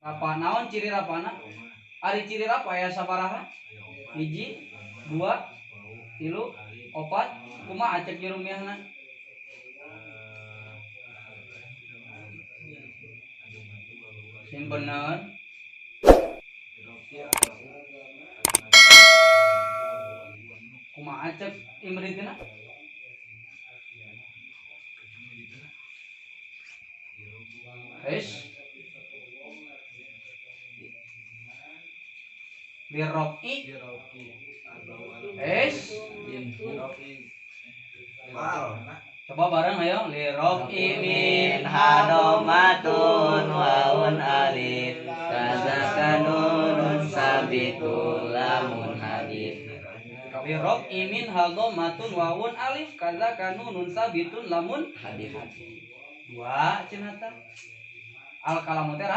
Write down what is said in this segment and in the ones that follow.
Apa naon ciri rapana? Ari ciri rapa aya sabaraha? 1, 2, 3, 4. Kumaha cek jerumiahna? Sing bener. Kumaha cek imritna? Liroki coba bareng ayo liroki min hadomatun waun alif kazakanun sabitul lamun hadif liroki min hadomatun waun alif kazakanun sabitun lamun hadif 2 cenata al kalamu teh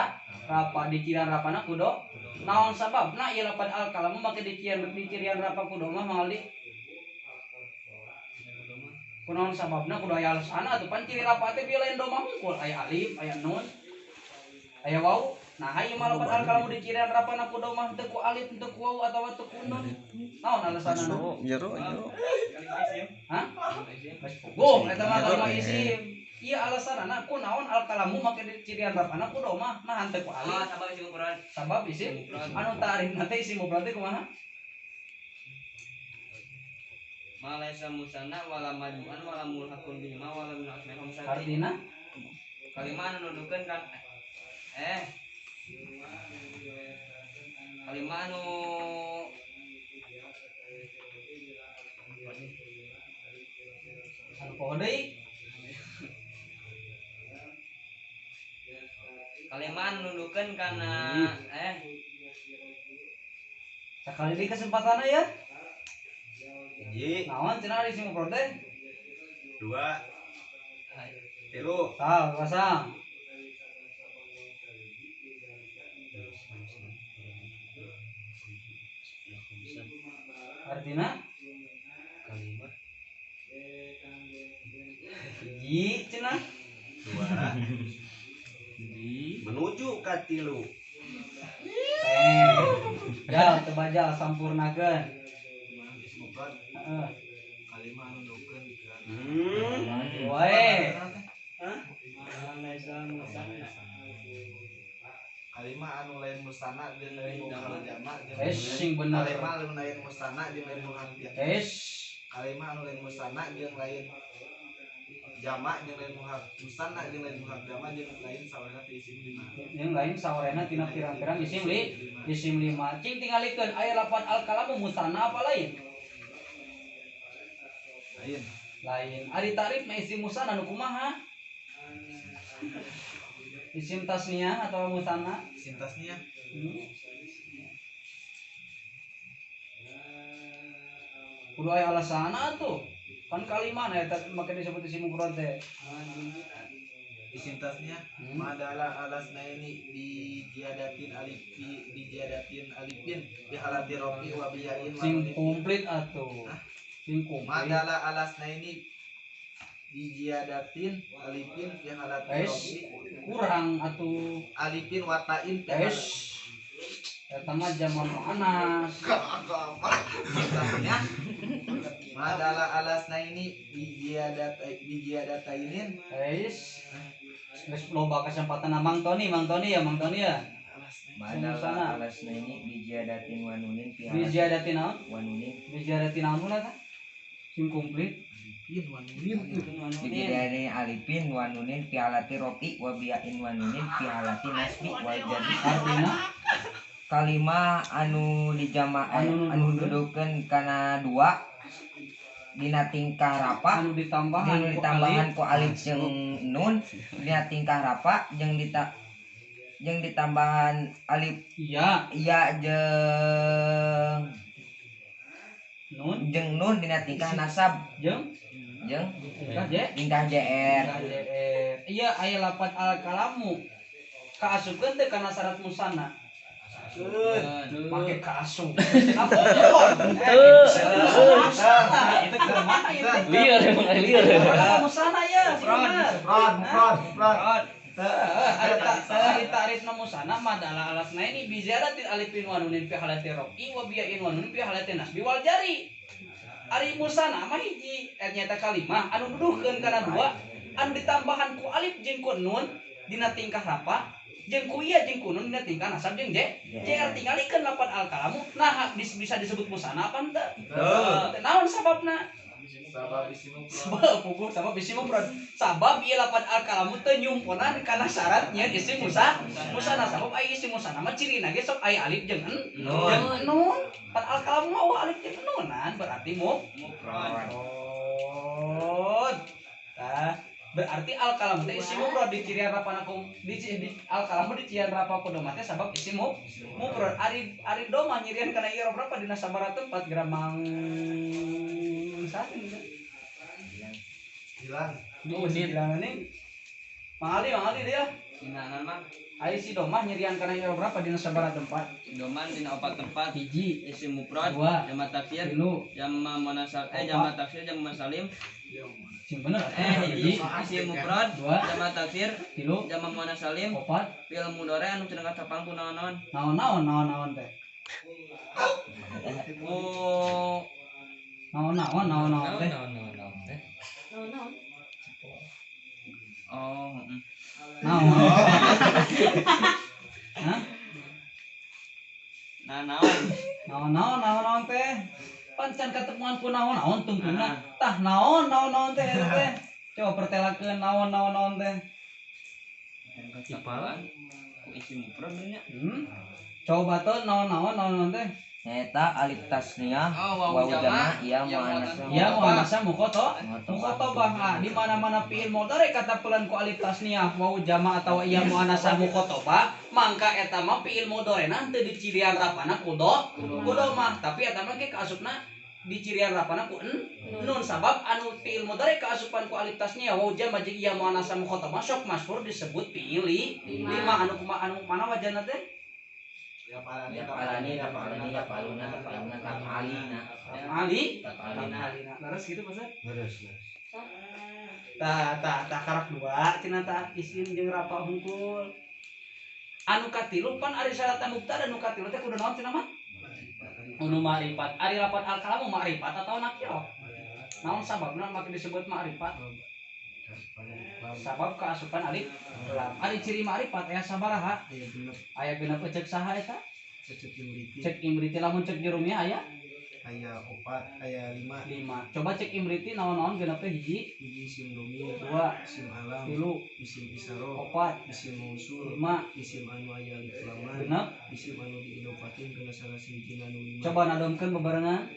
rapa diciran rapana kudo naon sababna ieu lapan al kalamu make dicirian rapa kudo mah mangaldi kunaon sababna kudu aya alasana atuh pan ciri rapa teh bieu lain domah hungkul aya alif aya nun aya waw nah ieu mah lapan al kalamu dicirian rapana kudo mah teu ku alif teu ku waw atawa teu ku nun naon alasanna jero hah goh eta mah kalimat isim iya alasanna kunaon al kalamu make dicirian rapana kudo mah nahan teu ku alif sabab isim anu ta'rifna teh isim mufrad teh kumaha Malaysa musanna wala majmu'an wala mulhaqun bihima wala min asma'i khamsati. Artina Kalimat anu nuduhkeun kan kalimat anu poho deui kalimat anu nuduhkeun kana sakali deui kesempatanna ya hiji naon cenah ari isim mufrad teh 2 3 tah pasang artina kalimat hiji cenah 2 menuju ka 3 ya teu baja sampurnakeun heeh kalimat anu nuduhkeun wae kalimat anu lain musanna jeung lain mufrad jamak sing bener kalimat anu lain musanna jeung lain mufrad kalimat anu lain musanna jeung lain jamak jeung lain mufrad musanna jeung lain mufrad jamak jeung lain sawarena ti isim 5 yang lain sawarena tina pirang-pirang isim isim 5 cing tingalikeun aya lapan al kalamu musanna apa lain lain ari ta'rif mah isim musanna nu kumaha isim tasniyah atau musanna isim tasniyah kudu aya alasanna tuh kan kalimat eta make disebut isim mufrad teh isim tasniyah madala alasnaini bi ziyadatin alifin bi halati rafi wa bi yain wa sing komplit atuh sing komplit madala alasnaini bi ziyadatin alifin bi halati rafi kurang atuh alifin wa ta'in eta mah jamak muannas tasniyah madala alasnaini bi ziyadatainin geus loba kesempatan Mang Toni ya madala alasnaini bijadatin wanunin bijadatin naon wanunin bijadatin naon eta sing komplit bijadatin alifin wanunin fi halati rofi wa bi'in wanunin fi halati nasbi wal jadi artina kalimah anu dijamaan anu dudukeun kana 2 dina tingkah rapa anu ditambahan ku alif jeung nun dina tingkah rapa jeung ditambahan alif iya jeung nun dina tingkah nasab jeung tingkah jr iya aya lapan al kalamu kaasupkeun teh kana syarat musanna pakai kasut apa itu kemana itu liar emang liar kamu sana ya front Ari ta'rif na musana madala alasna ini bizaratil alifin wa nunin fi halati rafi wa biyain wa nunin fi halati nasbi wal jari. Ari musana mah hiji nyata kalimah anu nuduhkeun kana dua anu ditambahan ku alif jeung ku nun dina tingkah rafa jeung ku ieu jeung ku nun dina tingkah nasab jeung je tingalikeun lapan al kalamu nah bisa disebut musana apa henteu? Naon sababna? Sabab isim Sabab isim mufrad. Sabab ieu lapan al kalamu teu nyumponan kana syarat nyeun isim musana. Sabab aya isim musana mah cirina ge sok aya alif jeung nun. Pan al kalamu mah alif jeung nunan berarti mufrad. Tah berarti al kalamu teh isim mufrad dicirian rapana ku al kalamu dicirian rapa ku domah teh sabab isim mufrad. Ari domah nyirian kana i'rab berapa dina sabaraha tempat gramang saking hilang. Hilang nih. Mangali dia. Dinanan mah Ai si domah nyerian kana i'rab berapa dina sabaraha tempat? doman dina 4 tempat. Hiji, Isim mufrad, dua, jamak taksir, tilu, jamak muannas jamak taksir, jamak salim. sing bener. Hiji isim mufrad, dua, jamak taksir, tilu, jamak muannas salim, opat, fi'il mudhari anu cenah kacapanku naon-naon. naon teh. Oh, Naon teh. oh, Naon. Hah? nah Naon teh. Pancan ketemuan ku naon tungtungna. Tah naon teh teh. Coba pertelakeun naon teh. Apaan? Ku isim mufrad nya. Coba tuh naon teh. Eta alif tasniyah Oh, wawu wawu jama jama, iya iya muannas. Ya muannasa mukhotabah. Di mana-mana fiil mudhari kata pelan ku alif tasniyah wau jama atau iya muannasa mukhotabah, mangka eta mah fiil mudharina teu dicirian rapana ku domah, tapi eta mah ge kaasupna dicirian rapana ku nun sabab anu fiil mudhari kaasupan ku alif tasniyah wau jama jeung iya muannasa mukhotabah sok masyhur disebut fiil lima anu mana wajana teh? Ya palani tafaluna tafalina. Laras gitu Pak. Beres. Tah karak dua cenah tah isim jeung rafa hungkul. Anu katilu pan ari syarat mubtada anu katilu teh kudu naon cenah mah? Anu ma'rifat. Ari lapan al kalamu ma'rifat atau nakirah? Naon sababna make disebut ma'rifat? Sabab kaasupan alif lam. Ari ciri ma'rifat aya sabaraha? Aya genep cek saha eta? Cek imriti lamun cek jerumnya aya? Aya 4, aya 5. Coba cek imriti naon-naon genep teh hiji, Isim domir, dua, isim alam, tilu, isim isaro, opat, isim mausul, lima, isim anu aya alif laman, genep. isim anu diidofatin kana salah siji anu 5. Coba nadomkeun bebarengan.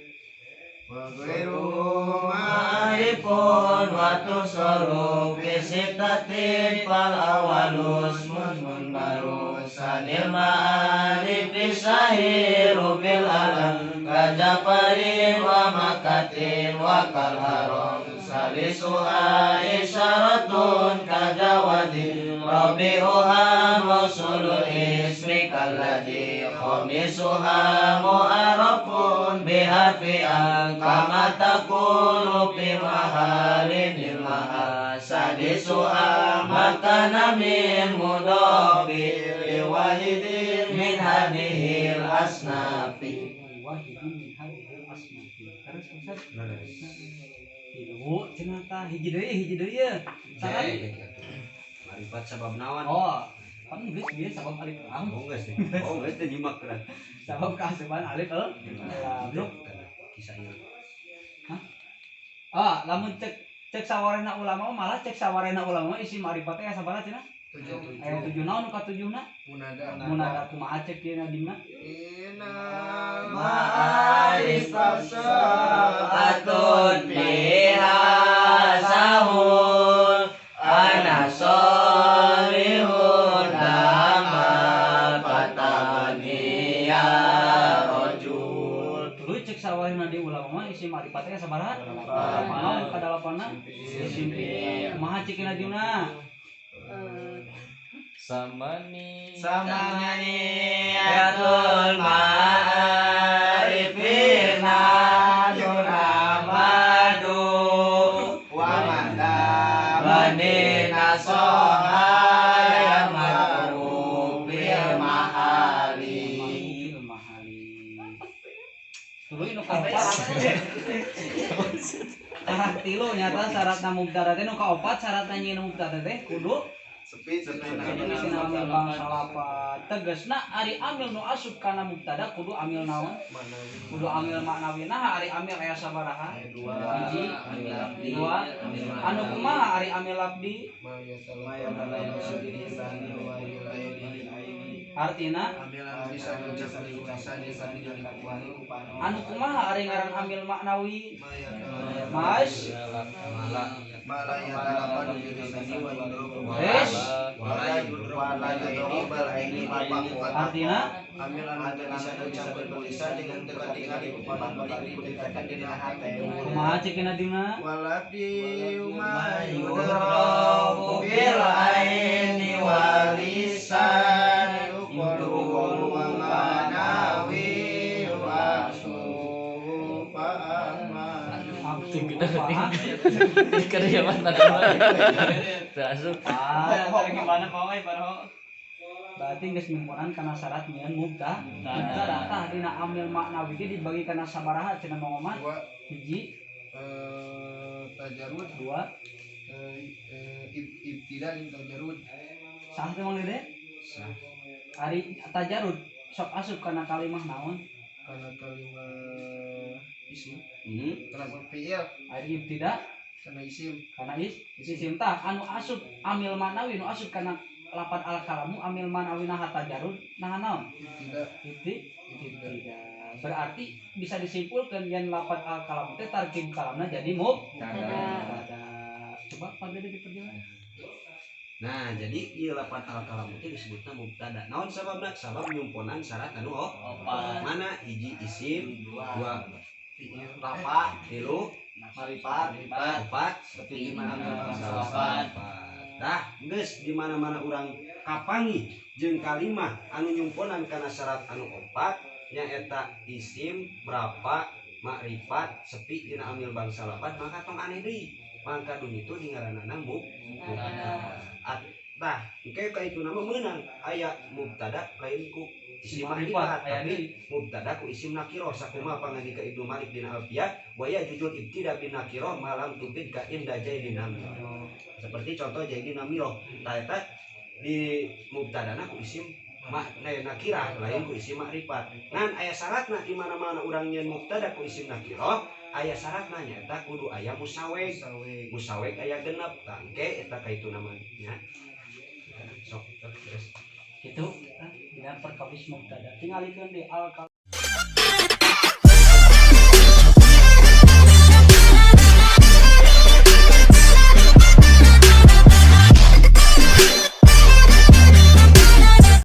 Wa ghairu Ma'rifun wa tusaru fi sittatin fal awalus munkarus sanil ma'arif sahiru bil alam kajafarin wa makatin wa kalharam salisuha isyaratun kajawadin rabi'uha mausulul ismi kalladhi khamisuha mu'arafun biharfi kama takunu fi mahalinil maha sadisuha makana min mudafi wahidin min hadhil asnafi. Ibu cenah tah hiji deui ya. Saran. Marifat sabab naon? Oh, kan geus bieu sabab alif lam. Oh geus teh. Oh geus teh nyimak keran. Sabab kaasupan alif lam. Kisah ieu. Lamun cek sawarena ulama malah cek sawarena ulama isi ma'rifat teh sabaraha cenah? 7 naon nu katujuhna? Munada kumaha cek ieu nadimna? Ma'rifatun fiha sahul anasolihun lama pataniya rojul. Tuluy cek sawarena di ulama mah isi ma'rifat teh sabaraha? Naon kadalapanna? Isim fi'il. Kumaha cek ieu nadimna? Samaniyatul ma'arifina dunamadu wa manda bandina soha Tahap 3 nyata syaratna mubtada teh nu kaopat syaratna nyieun mubtada teh kudu sepi sing amil bangsa lapat. Tegasna ari amil nu asup kana mubtada kudu amil naon? Kudu amil maknawi. Nah ari amil aya sabaraha? Hiji, dua. Anu kumaha ari amil labdi? Artina anu kumaha ari ngaran amil maknawi? Mas Wes artina kumaha cekeuna dina? walabdi Yudrabu bil aini walisan yuqulu wa manawi wa Kerjaan tadi masuk. Gimana pawai Parho? Berarti geus nyimpunan kana syarat nyieun mubtada tah dina amil maknawi ge dibagi kana sabaraha cenah Muhammad? Hiji, tajarud dua, ibtida dan tajarud sah teh Mang Dede? Ari tajarud sok asup kana kalimah naon? karena kalimat isim Hmm. kenapa fi'il Ari ibtida karena isim kana isim tah anu asup amil maknawi nu asup kana lapan al kalamu amil maknawi nah tajarud nah naon? ibtida Ibtida. Berarti bisa disimpulkan yang lapan al kalam teh tarkib kalamna jadi mubtada. Coba Pak Dede diperjelas. Nah, jadi ieu lapan al-kalam teh disebutna mubtada. Naon sababna? Sabab nyumponan syarat anu Opat. mana hiji isim, dua fi'il lafa, tilu marifat opat, seperti Amil mana bangsa salapan. Dah, geus di mana-mana urang kapangi jeung kalimah anu nyumponan kana syarat anu opat nyaeta isim, berapa, makrifat, sepi dina amil bangsa lapan maka tong aneh deui. Mangka dun itu dingaranana mubtada. Tah, engke ka itu nama meunang aya mubtada lain ku isim makrifat, tapi mubtada ku isim nakirah sakumaha pangaji ka Ibnu Malik dina Alfiyah wa ya jujul ibtida bin nakirah malam tupid ka inda jaidin namil. Seperti contoh jaidin namil, tah eta di mubtadana ku isim nakirah lain ku isim makrifat. Ngan aya syaratna di mana-mana urang nyeun mubtada ku isim nakirah aya syaratna nyaeta kudu aya musaweg. Musaweg aya genep, tah engke eta kaitu namanya. Sok terus. Gitu, dina perkawis mubtada. Tingalikeun di al